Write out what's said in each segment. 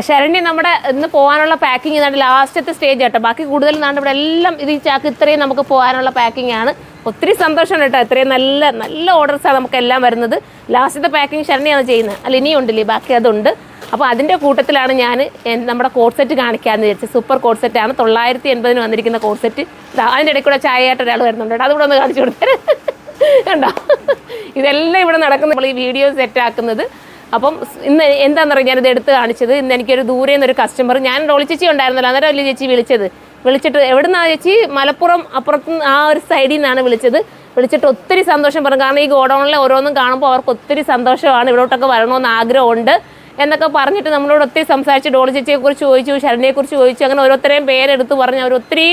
ശരണ്യ നമ്മുടെ ഇന്ന് പോകാനുള്ള പാക്കിംഗ് ഇതാണ് ലാസ്റ്റത്തെ സ്റ്റേജ് കേട്ടോ. ബാക്കി കൂടുതൽ നാണ്ട് ഇവിടെ എല്ലാം ഇത് ഈ ചാക്ക് ഇത്രയും നമുക്ക് പോകാനുള്ള പാക്കിംഗ് ആണ്. ഒത്തിരി സന്തോഷമാണ് കേട്ടോ. ഇത്രയും നല്ല നല്ല ഓർഡേഴ്സാണ് നമുക്കെല്ലാം വരുന്നത്. ലാസ്റ്റത്തെ പാക്കിംഗ് ശരണ്യാണ് ചെയ്യുന്നത്. അല്ല ഇനിയും ഉണ്ടല്ലേ, ബാക്കി അതുണ്ട്. അപ്പോൾ അതിൻ്റെ കൂട്ടത്തിലാണ് ഞാൻ നമ്മുടെ കോഡ് സെറ്റ് കാണിക്കാമെന്ന് വിചാരിച്ചത്. സൂപ്പർ കോഡ് സെറ്റാണ് 980 വന്നിരിക്കുന്ന കോഡ് സെറ്റ്. അതിൻ്റെ ഇടയ്ക്ക് കൂടെ ചായയായിട്ട് ഒരാൾ വരുന്നുണ്ട് കേട്ടോ. അതുകൂടെ ഒന്ന് കാണിച്ചു കൊടുത്തേ കണ്ടോ. ഇതെല്ലാം ഇവിടെ നടക്കുന്ന നമ്മൾ ഈ വീഡിയോ സെറ്റാക്കുന്നത്. അപ്പം ഇന്ന് എന്താണെന്ന് പറയുക, ഞാനിത് എടുത്ത് കാണിച്ചത്. ഇന്ന് എനിക്കൊരു ദൂരെ നിന്നൊരു കസ്റ്റമർ, ഞാൻ റോളി ചേച്ചി ഉണ്ടായിരുന്നല്ലോ, അന്നേരം വലിയ ചേച്ചി വിളിച്ചിട്ട് എവിടെ നിന്നാണ് ചേച്ചി, മലപ്പുറം അപ്പുറത്ത് ആ ഒരു സൈഡിൽ നിന്നാണ് വിളിച്ചിട്ട് ഒത്തിരി സന്തോഷം പറഞ്ഞു. കാരണം ഈ ഗോഡൗണിലെ ഓരോന്നും കാണുമ്പോൾ അവർക്ക് ഒത്തിരി സന്തോഷമാണ്, ഇവിടോട്ടൊക്കെ വരണമെന്ന് ആഗ്രഹമുണ്ട് എന്നൊക്കെ പറഞ്ഞിട്ട് നമ്മളോട് ഒത്തിരി സംസാരിച്ച് ഡോളി ചേച്ചിയെക്കുറിച്ച് ചോദിച്ചു, ശരണ്യയെക്കുറിച്ച് ചോദിച്ചു. അങ്ങനെ ഓരോരുത്തരെയും പേരെടുത്ത് പറഞ്ഞ് അവർ ഒത്തിരി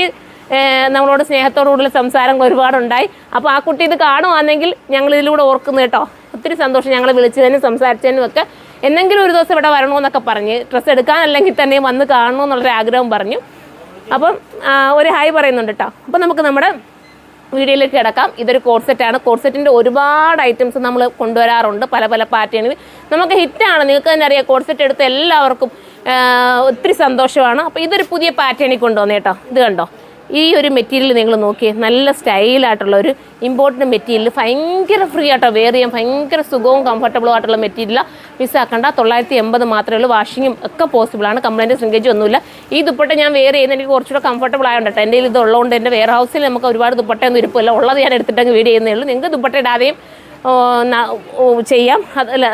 നമ്മളോട് സ്നേഹത്തോടുകൂടി സംസാരങ്ങൾ ഒരുപാടുണ്ടായി. അപ്പോൾ ആ കുട്ടി ഇത് കാണുവാണെങ്കിൽ ഞങ്ങൾ ഇതിലൂടെ ഓർക്കുന്നു കേട്ടോ. ഒത്തിരി സന്തോഷം ഞങ്ങൾ വിളിച്ചതിനും സംസാരിച്ചതിനും ഒക്കെ. എന്തെങ്കിലും ഒരു ദിവസം ഇവിടെ വരണമെന്നൊക്കെ പറഞ്ഞ്, ഡ്രസ്സ് എടുക്കാനല്ലെങ്കിൽ തന്നെ വന്ന് കാണണമെന്നുള്ളൊരു ആഗ്രഹം പറഞ്ഞു. അപ്പം ഒരു ഹായ് പറയുന്നുണ്ട് കേട്ടോ. അപ്പം നമുക്ക് നമ്മുടെ വീഡിയോയിലേക്ക് കിടക്കാം. ഇതൊരു കോഡ് സെറ്റാണ്. കോഡ് സെറ്റിൻ്റെ ഒരുപാട് ഐറ്റംസ് നമ്മൾ കൊണ്ടുവരാറുണ്ട്, പല പല പാറ്റേണിൽ. നമുക്ക് ഹിറ്റാണ്, നിങ്ങൾക്ക് തന്നെ അറിയാം. കോഡ് സെറ്റ് എടുത്ത് എല്ലാവർക്കും ഒത്തിരി സന്തോഷമാണ്. അപ്പോൾ ഇതൊരു പുതിയ പാറ്റേണിൽ കൊണ്ടുവന്നേ കേട്ടോ. ഇത് കണ്ടോ, ഈ ഒരു മെറ്റീരിയൽ നിങ്ങൾ നോക്കിയേ, നല്ല സ്റ്റൈലായിട്ടുള്ള ഒരു ഇമ്പോർട്ടൻ്റ് മെറ്റീരിയൽ, ഭയങ്കര ഫ്രീ ആട്ടോ, വെയർ ചെയ്യാൻ ഭയങ്കര സുഖവും കംഫർട്ടബിളും ആയിട്ടുള്ള മെറ്റീരിയലാണ്. മിസ്സാക്കണ്ട. 980 മാത്രമേ ഉള്ളൂ. വാഷിങ്ങും ഒക്കെ പോസിബിളാണ്. കംപ്ലൈൻറ്റ് ശ്രിങ്കേജും ഒന്നുമില്ല. ഈ ദുപ്പട്ട ഞാൻ വെയർ ചെയ്യുന്നത് എനിക്ക് കുറച്ചുകൂടെ കംഫർട്ടബിൾ ആയതുകൊണ്ട് കേട്ടോ. എൻ്റെ ഇത് ഉള്ളതുകൊണ്ട് എൻ്റെ വെയർ ഹൗസിൽ നമുക്ക് ഒരുപാട് ദുപ്പട്ടയൊന്നും ഇരിപ്പില്ല. ഉള്ളത് ഞാൻ എടുത്തിട്ടങ്ങ് വീഡിയോ ചെയ്യുന്നേ ഉള്ളൂ. നിങ്ങൾക്ക് ദുപ്പട്ട ഇടാതെയും ചെയ്യാം. അതല്ല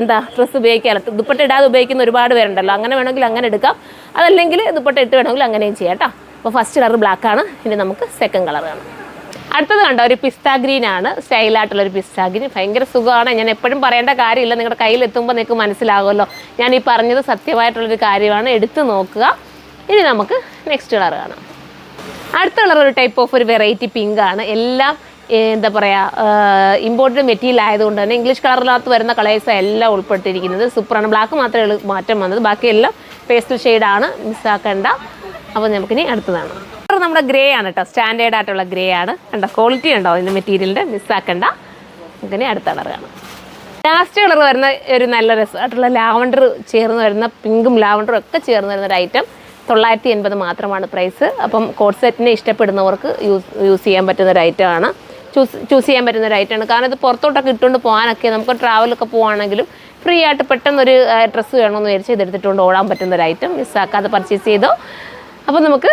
എന്താ ഡ്രസ്സ് ഉപയോഗിക്കാമല്ലോ. ദുപ്പട്ട ഇടാതെ ഉപയോഗിക്കുന്ന ഒരുപാട് പേരുണ്ടല്ലോ. അങ്ങനെ വേണമെങ്കിൽ അങ്ങനെ എടുക്കാം. അതല്ലെങ്കിൽ ദുപ്പട്ട ഇട്ട് വേണമെങ്കിൽ അങ്ങനെയും ചെയ്യാം കേട്ടോ. അപ്പോൾ ഫസ്റ്റ് കളർ ബ്ലാക്കാണ്. ഇനി നമുക്ക് സെക്കൻഡ് കളർ കാണാം. അടുത്തത് കണ്ടോ, ഒരു പിസ്ത ഗ്രീനാണ്. സ്റ്റൈലായിട്ടുള്ളൊരു പിസ്ത ഗ്രീൻ. ഭയങ്കര സുഖമാണ്. ഞാൻ എപ്പോഴും പറയേണ്ട കാര്യമില്ല, നിങ്ങളുടെ കയ്യിലെത്തുമ്പോൾ നിങ്ങൾക്ക് മനസ്സിലാകുമല്ലോ ഞാൻ ഈ പറഞ്ഞത് സത്യമായിട്ടുള്ളൊരു കാര്യമാണ്. എടുത്ത് നോക്കുക. ഇനി നമുക്ക് നെക്സ്റ്റ് കളർ കാണാം. അടുത്ത കളർ ഒരു ടൈപ്പ് ഓഫ് ഒരു വെറൈറ്റി പിങ്കാണ്. എല്ലാം എന്താ പറയുക, ഇമ്പോർട്ടൻ്റ് മെറ്റീരിയൽ ആയതുകൊണ്ട് തന്നെ ഇംഗ്ലീഷ് കളറിനകത്ത് വരുന്ന കളേഴ്സാണ് എല്ലാം ഉൾപ്പെട്ടിരിക്കുന്നത്. സൂപ്പറാണ്. ബ്ലാക്ക് മാത്രമേ ഉള്ളൂ മാറ്റം വന്നത്, ബാക്കിയെല്ലാം പേസ്റ്റൽ ഷെയ്ഡാണ്. മിസ്സാക്കണ്ട. അപ്പോൾ നമുക്കിനി അടുത്തതാണ്. നമ്മുടെ ഗ്രേ ആണ് കേട്ടോ. സ്റ്റാൻഡേർഡ് ആയിട്ടുള്ള ഗ്രേ ആണ്. കണ്ടോ, ക്വാളിറ്റി ഉണ്ടോ ഇതിൻ്റെ മെറ്റീരിയലിൻ്റെ. മിസ്സാക്കണ്ട. നമുക്കിനി അടുത്ത കളർ കാണാം. ലാസ്റ്റ് കളർ വരുന്ന ഒരു നല്ല രസമായിട്ടുള്ള ലാവണ്ടർ ചേർന്ന് വരുന്ന, പിങ്കും ലാവണ്ടറും ഒക്കെ ചേർന്ന് വരുന്ന ഒരു ഐറ്റം. 980 മാത്രമാണ് പ്രൈസ്. അപ്പം കോഡ് സെറ്റിനെ ഇഷ്ടപ്പെടുന്നവർക്ക് യൂസ് ചെയ്യാൻ പറ്റുന്ന ഒരു ഐറ്റമാണ്. ചൂസ് ചെയ്യാൻ പറ്റുന്ന ഒരു ഐറ്റമാണ്. കാരണം ഇത് പുറത്തോട്ടൊക്കെ ഇട്ടുകൊണ്ട് പോകാനൊക്കെ, നമുക്ക് ട്രാവലൊക്കെ പോകുകയാണെങ്കിലും ഫ്രീ ആയിട്ട് പെട്ടെന്നൊരു ഡ്രസ്സ് വേണമെന്ന് വിചാരിച്ച് ഇതെടുത്തിട്ടുകൊണ്ട് ഓടാൻ പറ്റുന്ന ഒരു ഐറ്റം. മിസ്സാക്കാതെ പർച്ചേസ് ചെയ്തോ. അപ്പോൾ നമുക്ക്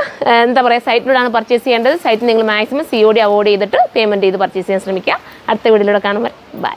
എന്താ പറയുക, സൈറ്റിലൂടെയാണ് പർച്ചേസ് ചെയ്യേണ്ടത്. സൈറ്റിൽ നിങ്ങൾ മാക്സിമം COD അവോയ്ഡ് ചെയ്തിട്ട് പേയ്മെൻറ്റ് ചെയ്ത് പർച്ചേസ് ചെയ്യാൻ ശ്രമിക്കുക. അടുത്ത വീഡിയോയിലൂടെ കാണുമ്പോൾ ബൈ.